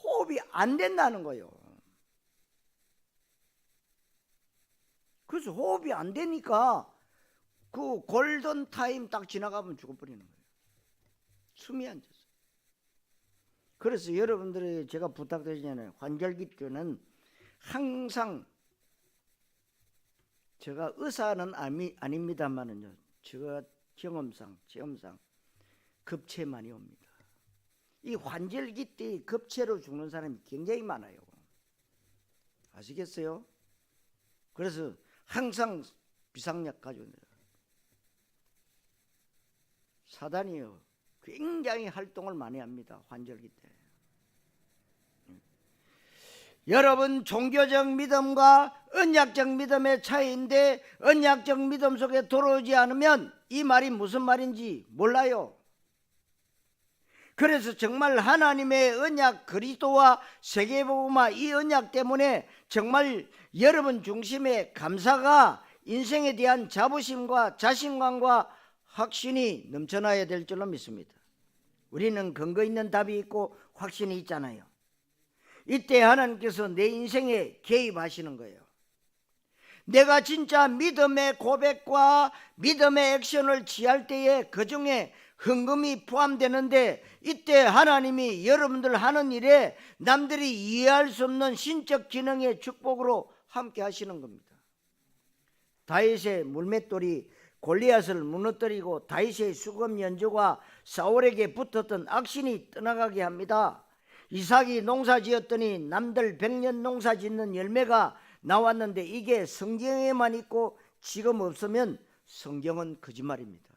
호흡이 안 된다는 거예요. 그래서 호흡이 안 되니까 그 골든 타임 딱 지나가면 죽어버리는 거예요. 숨이 안 차서. 그래서 여러분들이 제가 부탁드리잖아요. 환절기때는 항상 제가 의사는 아닙니다만은요. 제가 체험상 급체 많이 옵니다. 이 환절기 때 급체로 죽는 사람이 굉장히 많아요. 아시겠어요? 그래서 항상 비상약 가지고 내요. 사단이요 굉장히 활동을 많이 합니다. 환절기 때. 여러분 종교적 믿음과 언약적 믿음의 차이인데 언약적 믿음 속에 들어오지 않으면 이 말이 무슨 말인지 몰라요. 그래서 정말 하나님의 언약 그리스도와 세계복음화 이 언약 때문에 정말 여러분 중심의 감사가 인생에 대한 자부심과 자신감과 확신이 넘쳐나야 될 줄로 믿습니다. 우리는 근거 있는 답이 있고 확신이 있잖아요. 이때 하나님께서 내 인생에 개입하시는 거예요. 내가 진짜 믿음의 고백과 믿음의 액션을 취할 때에 그 중에 헌금이 포함되는데 이때 하나님이 여러분들 하는 일에 남들이 이해할 수 없는 신적 기능의 축복으로 함께 하시는 겁니다. 다윗의 물맷돌이 골리앗을 무너뜨리고 다윗의 수금 연주가 사울에게 붙었던 악신이 떠나가게 합니다. 이삭이 농사 지었더니 남들 100년 농사 짓는 열매가 나왔는데 이게 성경에만 있고 지금 없으면 성경은 거짓말입니다.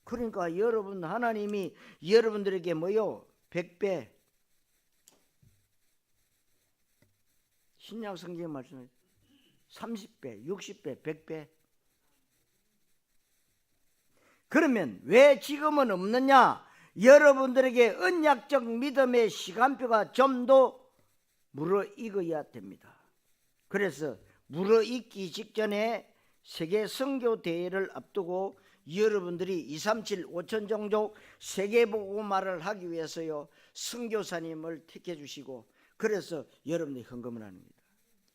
그러니까 여러분 하나님이 여러분들에게 뭐요? 100배 신약 성경에 말씀해 30배, 60배, 100배. 그러면 왜 지금은 없느냐? 여러분들에게 언약적 믿음의 시간표가 좀 더 무르익어야 됩니다. 그래서 무르익기 직전에 세계 선교 대회를 앞두고 여러분들이 237 5천 종족 세계복음화를 하기 위해서요 선교사님을 택해 주시고 그래서 여러분들이 헌금을 합니다.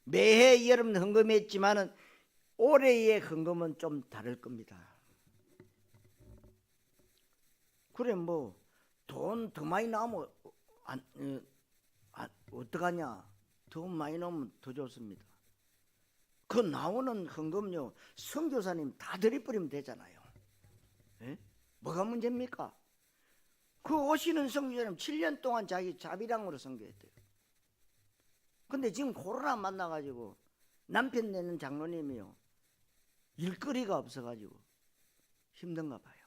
매해 여러분 헌금했지만은 올해의 헌금은 좀 다를 겁니다. 그래 뭐 돈 더 많이 나오면 어떡하냐? 더 많이 나오면 더 좋습니다. 그 나오는 헌금요 선교사님 다 들이버리면 되잖아요. 에? 뭐가 문제입니까? 그 오시는 선교사님 7년 동안 자기 자비량으로 선교했대요. 근데 지금 코로나 만나가지고 남편 내는 장로님이요 일거리가 없어가지고 힘든가 봐요.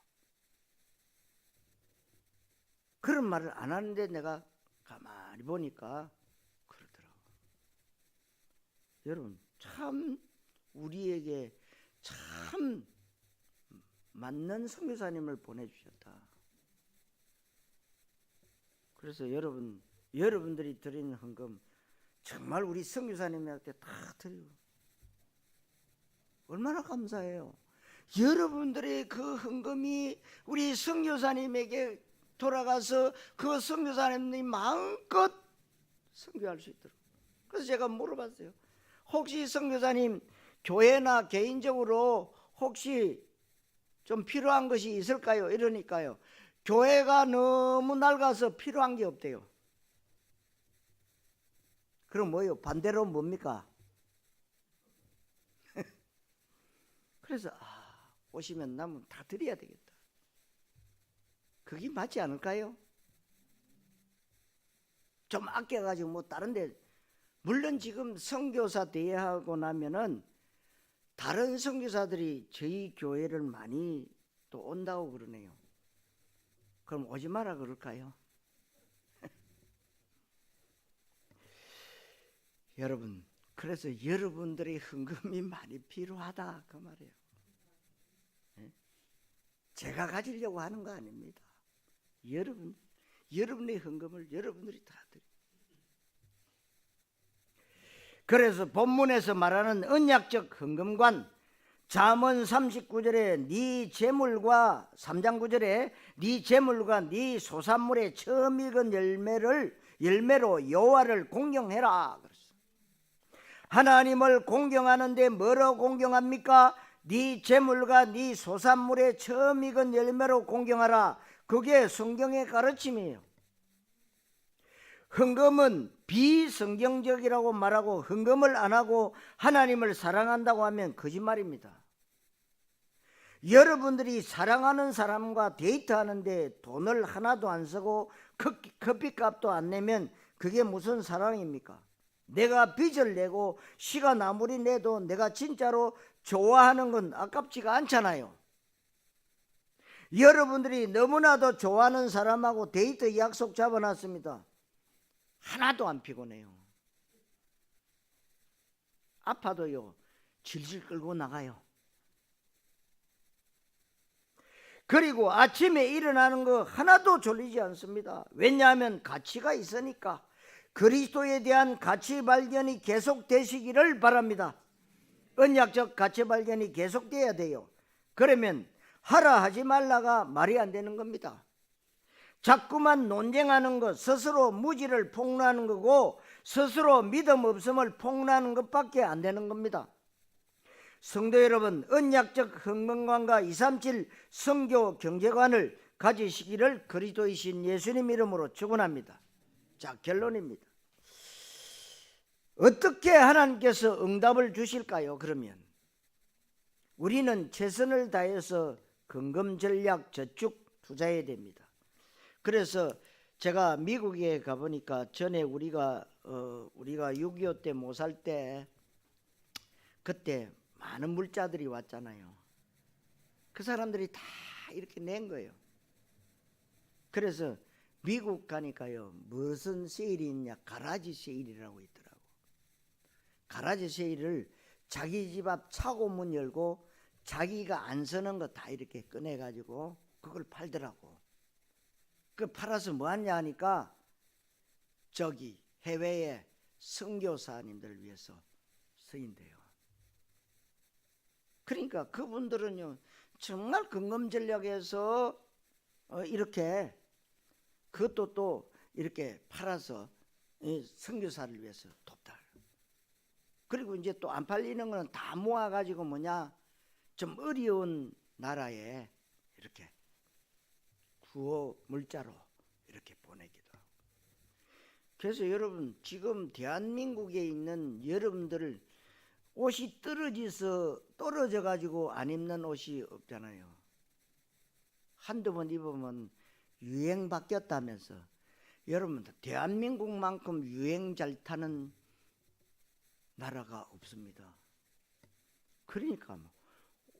그런 말을 안 하는데 내가 가만히 보니까 그러더라고. 여러분 참 우리에게 참 맞는 선교사님을 보내주셨다. 그래서 여러분들이 드리는 헌금 정말 우리 선교사님한테 다 드리고 얼마나 감사해요. 여러분들의 그 헌금이 우리 선교사님에게 돌아가서 그 선교사님이 마음껏 선교할 수 있도록. 그래서 제가 물어봤어요. 혹시 선교사님 교회나 개인적으로 혹시 좀 필요한 것이 있을까요? 이러니까요, 교회가 너무 낡아서 필요한 게 없대요. 그럼 뭐예요? 반대로 뭡니까? 그래서 오시면 남은 다 드려야 되겠다. 그게 맞지 않을까요? 좀 아껴가지고 뭐 다른데, 물론 지금 선교사 대회하고 나면은 다른 선교사들이 저희 교회를 많이 또 온다고 그러네요. 그럼 오지 마라 그럴까요? 여러분, 그래서 여러분들의 헌금이 많이 필요하다 그 말이에요. 제가 가지려고 하는 거 아닙니다. 여러분의 헌금을 여러분들이 다 드려요. 그래서 본문에서 말하는 언약적 헌금관, 잠언 39절에 네 재물과 3장 9절에 네 재물과 네 소산물의 처음 익은 열매로 여호와를 공경해라. 하나님을 공경하는데 뭐로 공경합니까? 네 재물과 네 소산물의 처음 익은 열매로 공경하라. 그게 성경의 가르침이에요. 헌금은 비성경적이라고 말하고 헌금을 안 하고 하나님을 사랑한다고 하면 거짓말입니다. 여러분들이 사랑하는 사람과 데이트하는데 돈을 하나도 안 쓰고 커피값도 안 내면 그게 무슨 사랑입니까? 내가 빚을 내고 시간 아무리 내도 내가 진짜로 좋아하는 건 아깝지가 않잖아요. 여러분들이 너무나도 좋아하는 사람하고 데이트 약속 잡아놨습니다. 하나도 안 피곤해요. 아파도요 질질 끌고 나가요. 그리고 아침에 일어나는 거 하나도 졸리지 않습니다. 왜냐하면 가치가 있으니까. 그리스도에 대한 가치 발견이 계속되시기를 바랍니다. 언약적 가치 발견이 계속돼야 돼요. 그러면 하라 하지 말라가 말이 안 되는 겁니다. 자꾸만 논쟁하는 것, 스스로 무지를 폭로하는 거고 스스로 믿음 없음을 폭로하는 것밖에 안 되는 겁니다. 성도 여러분, 언약적 헌금관과 237 선교 경제관을 가지시기를 그리스도이신 예수님 이름으로 축원합니다. 자, 결론입니다. 어떻게 하나님께서 응답을 주실까요? 그러면 우리는 최선을 다해서 헌금 전략 저축 투자해야 됩니다. 그래서 제가 미국에 가보니까 전에 우리가 6.25 때 못 살 때 그때 많은 물자들이 왔잖아요. 그 사람들이 다 이렇게 낸 거예요. 그래서 미국 가니까요, 무슨 세일이 있냐, 가라지 세일이라고 있더라고. 가라지 세일을 자기 집 앞 차고 문 열고 자기가 안 쓰는 거 다 이렇게 꺼내가지고 그걸 팔더라고. 그 팔아서 뭐 하냐 하니까 저기 해외에 선교사님들을 위해서 쓰인대요. 그러니까 그분들은요 정말 헌금 전략에서 이렇게 그것도 또 이렇게 팔아서 선교사를 위해서 돕다. 그리고 이제 또 안 팔리는 거는 다 모아가지고 좀 어려운 나라에 이렇게 구호 물자로 이렇게 보내기도 하고. 그래서 여러분, 지금 대한민국에 있는 여러분들 옷이 떨어져 가지고 안 입는 옷이 없잖아요. 한두 번 입으면 유행 바뀌었다면서. 여러분, 대한민국만큼 유행 잘 타는 나라가 없습니다. 그러니까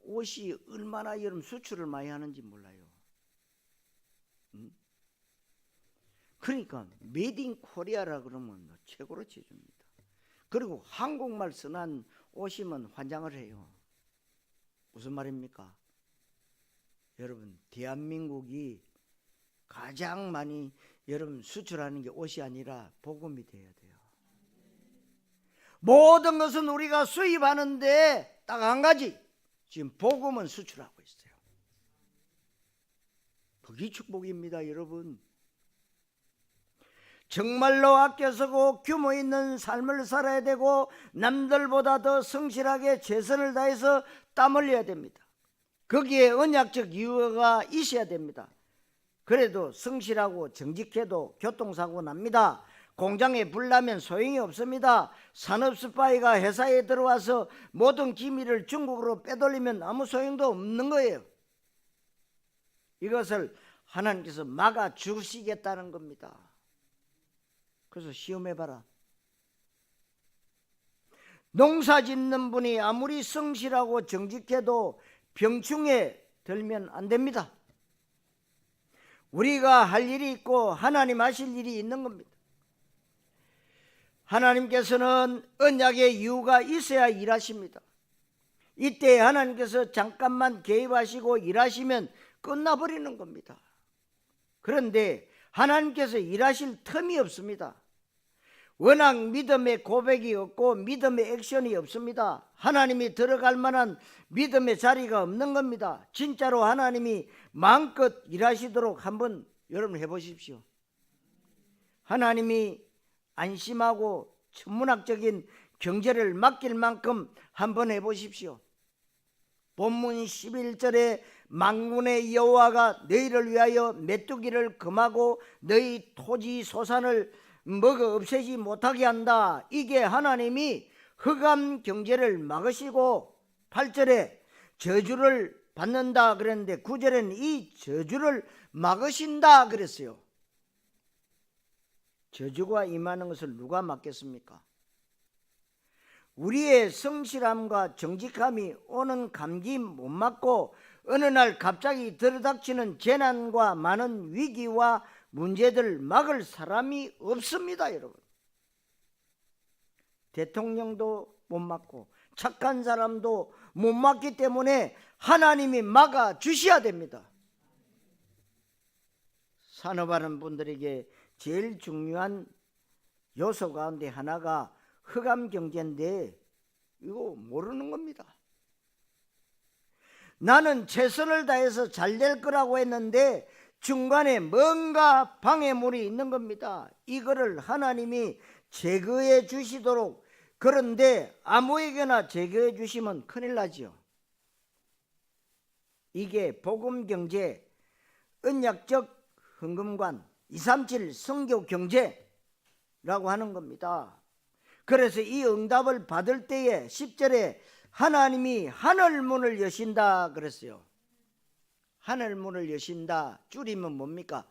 옷이 얼마나 여러분 수출을 많이 하는지 몰라요. 그러니까 메이드 인 코리아라 그러면 최고로 쳐줍니다. 그리고 한국말 쓰는 옷이면 환장을 해요. 무슨 말입니까? 여러분, 대한민국이 가장 많이 여러분 수출하는 게 옷이 아니라 복음이 돼야 돼요. 모든 것은 우리가 수입하는데 딱 한 가지, 지금 복음은 수출하고 있어요. 그게 축복입니다, 여러분. 정말로 아껴 쓰고 규모 있는 삶을 살아야 되고 남들보다 더 성실하게 최선을 다해서 땀 흘려야 됩니다. 거기에 언약적 이유가 있어야 됩니다. 그래도 성실하고 정직해도 교통사고 납니다. 공장에 불 나면 소용이 없습니다. 산업 스파이가 회사에 들어와서 모든 기밀을 중국으로 빼돌리면 아무 소용도 없는 거예요. 이것을 하나님께서 막아 주시겠다는 겁니다. 그래서 시험해봐라. 농사 짓는 분이 아무리 성실하고 정직해도 병충해 들면 안 됩니다. 우리가 할 일이 있고 하나님 하실 일이 있는 겁니다. 하나님께서는 언약의 이유가 있어야 일하십니다. 이때 하나님께서 잠깐만 개입하시고 일하시면 끝나버리는 겁니다. 그런데 하나님께서 일하실 틈이 없습니다. 워낙 믿음의 고백이 없고 믿음의 액션이 없습니다. 하나님이 들어갈 만한 믿음의 자리가 없는 겁니다. 진짜로 하나님이 마음껏 일하시도록 한번 여러분 해보십시오. 하나님이 안심하고 천문학적인 경제를 맡길 만큼 한번 해보십시오. 본문 11절에 만군의 여호와가 너희를 위하여 메뚜기를 금하고 너희 토지 소산을 먹어 없애지 못하게 한다. 이게 하나님이 흑암 경제를 막으시고 8절에 저주를 받는다 그랬는데 9절에는 이 저주를 막으신다 그랬어요. 저주가 임하는 것을 누가 막겠습니까? 우리의 성실함과 정직함이 오는 감기 못 막고 어느 날 갑자기 들이닥치는 재난과 많은 위기와 문제들을 막을 사람이 없습니다, 여러분. 대통령도 못 막고 착한 사람도 못 막기 때문에 하나님이 막아 주셔야 됩니다. 산업하는 분들에게 제일 중요한 요소 가운데 하나가 흑암 경제인데 이거 모르는 겁니다. 나는 최선을 다해서 잘 될 거라고 했는데 중간에 뭔가 방해물이 있는 겁니다. 이거를 하나님이 제거해 주시도록, 그런데 아무에게나 제거해 주시면 큰일 나지요. 이게 복음경제, 언약적 헌금관, 237 성교경제라고 하는 겁니다. 그래서 이 응답을 받을 때에 10절에 하나님이 하늘문을 여신다 그랬어요. 하늘문을 여신다 줄이면 뭡니까?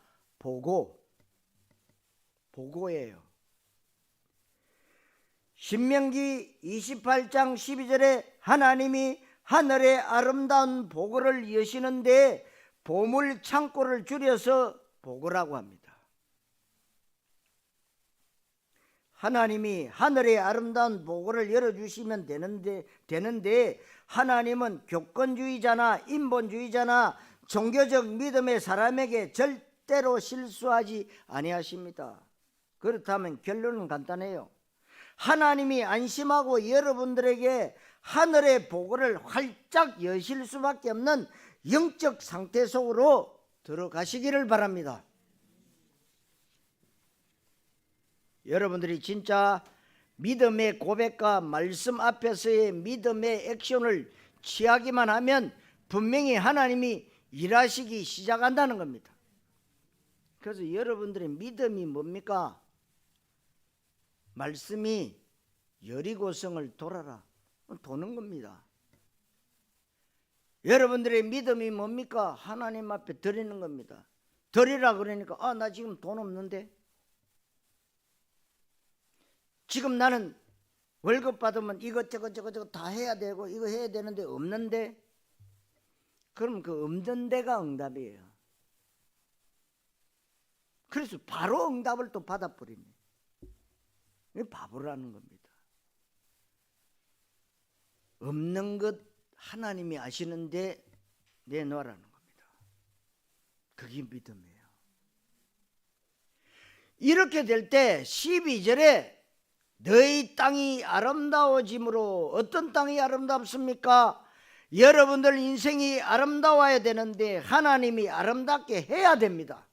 보고예요. 신명기 28장 12절에 하나님이 하늘의 아름다운 보고를 여시는데 보물 창고를 줄여서 보고라고 합니다. 하나님이 하늘의 아름다운 보고를 열어주시면 되는데 하나님은 교권주의자나 인본주의자나 종교적 믿음의 사람에게 절대로 실수하지 아니하십니다. 그렇다면 결론은 간단해요. 하나님이 안심하고 여러분들에게 하늘의 보고를 활짝 여실 수밖에 없는 영적 상태 속으로 들어가시기를 바랍니다. 여러분들이 진짜 믿음의 고백과 말씀 앞에서의 믿음의 액션을 취하기만 하면 분명히 하나님이 일하시기 시작한다는 겁니다. 그래서 여러분들의 믿음이 뭡니까? 말씀이 여리고성을 돌아라 도는 겁니다. 여러분들의 믿음이 뭡니까? 하나님 앞에 드리는 겁니다. 드리라 그러니까 나 지금 돈 없는데, 지금 나는 월급 받으면 이것저것 다 해야 되고 이거 해야 되는데 없는데, 그럼 그 없는 데가 응답이에요. 그래서 바로 응답을 또 받아버리네. 바보라는 겁니다. 없는 것 하나님이 아시는데 내놓으라는 겁니다. 그게 믿음이에요. 이렇게 될 때 12절에 너희 땅이 아름다워짐으로. 어떤 땅이 아름답습니까? 여러분들 인생이 아름다워야 되는데 하나님이 아름답게 해야 됩니다.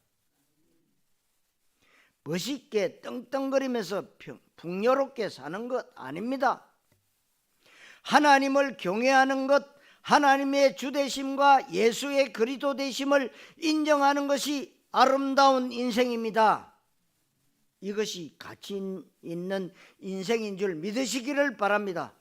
멋있게 떵떵거리면서 풍요롭게 사는 것 아닙니다. 하나님을 경외하는 것, 하나님의 주되심과 예수의 그리스도 되심을 인정하는 것이 아름다운 인생입니다. 이것이 가치 있는 인생인 줄 믿으시기를 바랍니다.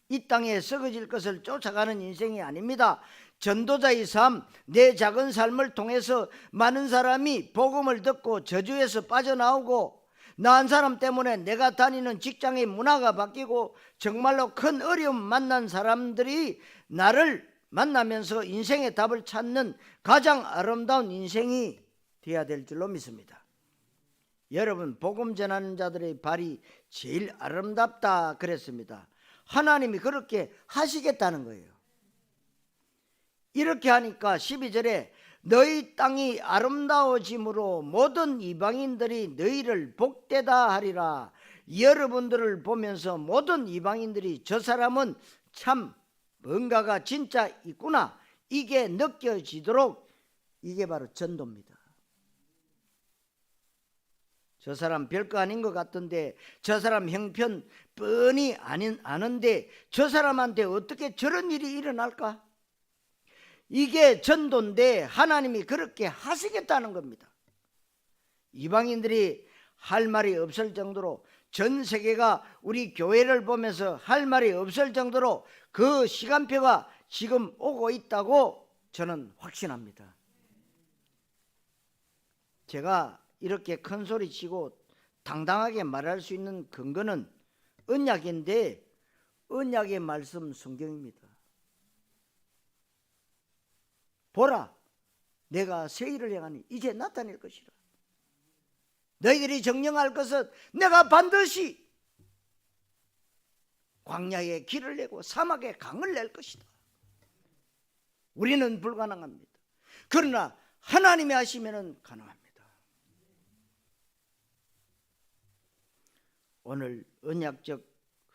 이 땅에 썩어질 것을 쫓아가는 인생이 아닙니다. 전도자의 삶, 내 작은 삶을 통해서 많은 사람이 복음을 듣고 저주에서 빠져나오고, 나 한 사람 때문에 내가 다니는 직장의 문화가 바뀌고 정말로 큰 어려움 만난 사람들이 나를 만나면서 인생의 답을 찾는 가장 아름다운 인생이 되어야 될 줄로 믿습니다. 여러분, 복음 전하는 자들의 발이 제일 아름답다 그랬습니다. 하나님이 그렇게 하시겠다는 거예요. 이렇게 하니까 12절에 너희 땅이 아름다워짐으로 모든 이방인들이 너희를 복되다 하리라. 여러분들을 보면서 모든 이방인들이 저 사람은 참 뭔가가 진짜 있구나, 이게 느껴지도록, 이게 바로 전도입니다. 저 사람 별거 아닌 것 같던데, 저 사람 형편 뻔히 아는데 저 사람한테 어떻게 저런 일이 일어날까? 이게 전도인데 하나님이 그렇게 하시겠다는 겁니다. 이방인들이 할 말이 없을 정도로, 전 세계가 우리 교회를 보면서 할 말이 없을 정도로 그 시간표가 지금 오고 있다고 저는 확신합니다. 제가 이렇게 큰 소리 치고 당당하게 말할 수 있는 근거는 언약인데, 언약의 말씀 성경입니다. 보라, 내가 새 일을 행하니 이제 나타낼 것이라. 너희들이 정령할 것은 내가 반드시 광야에 길을 내고 사막에 강을 낼 것이다. 우리는 불가능합니다. 그러나 하나님이 하시면 가능합니다. 오늘 언약적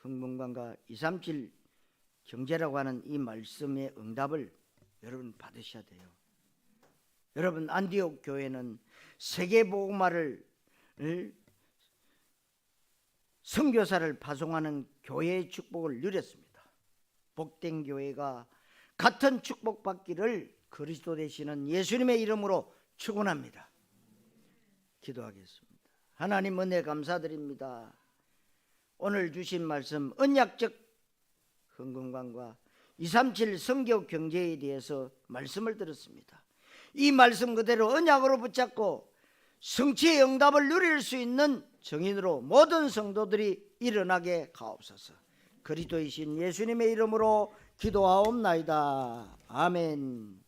흥분관과 237 경제라고 하는 이 말씀의 응답을 여러분 받으셔야 돼요. 여러분, 안디옥 교회는 세계복음화를 선교사를 파송하는 교회의 축복을 누렸습니다. 복된 교회가 같은 축복받기를 그리스도 되시는 예수님의 이름으로 축원합니다. 기도하겠습니다. 하나님 은혜 감사드립니다. 오늘 주신 말씀, 언약적 흥건관과 237 선교 경제에 대해서 말씀을 들었습니다. 이 말씀 그대로 언약으로 붙잡고 성취의 응답을 누릴 수 있는 정인으로 모든 성도들이 일어나게 하옵소서. 그리스도이신 예수님의 이름으로 기도하옵나이다. 아멘.